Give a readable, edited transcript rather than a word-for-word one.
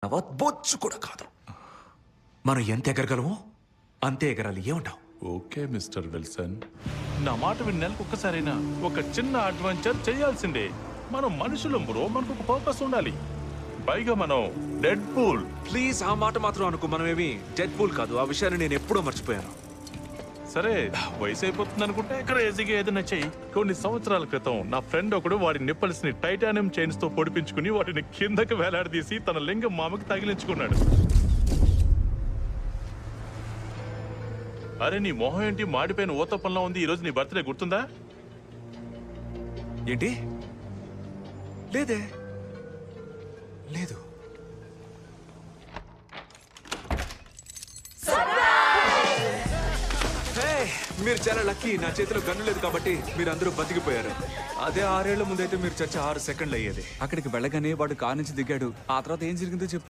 బొచ్చు కూడా కాదు. మనం ఎంత ఎగరగలమో అంతే ఎగరాలి. ఏమంటావు? Okay mister Wilson. నా మాట విని నెలకు ఒక్కసారైనా ఒక చిన్న అడ్వెంచర్ చేయాల్సిందే. మనం మనుషులం బ్రో, మనకు ఒక పర్పస్ ఉండాలి. పైగా మనం డెడ్ పూల్. ప్లీజ్ ఆ మాట మాత్రం అనుకో. మనమేమి డెడ్ పూల్ కాదు. ఆ విషయాన్ని నేను ఎప్పుడో మర్చిపోయాను. సరే, వయసు అయిపోతుంది అనుకుంటే క్రేజీగా ఏదైనా చెయ్యి. కొన్ని సంవత్సరాల క్రితం నా ఫ్రెండ్ ఒకడు వాడి నిప్పల్స్ ని టైటానియం చైన్స్ తో పొడిపించుకుని వాటిని కిందకి వేలాడదీసి తన లింగం మామకి తగిలించుకున్నాడు. అరే నీ మొహం ఏంటి మాడిపోయిన ఊతప్పంలో ఉంది? ఈ రోజు నీ బర్త్డే గుర్తుందా? ఏంటి? లేదే, లేదు. మీరు చాలా లక్కీ. నా చేతిలో గన్ను లేదు కాబట్టి మీరు అందరూ బతికిపోయారు. అదే 6 ఏళ్ల ముందైతే మీరు చచ్చి 6 సెకండ్లు అయ్యేది. అక్కడికి వెళ్ళగానే వాడు కారు నుంచి దిగాడు. ఆ తర్వాత ఏం జరిగిందో చెప్పు.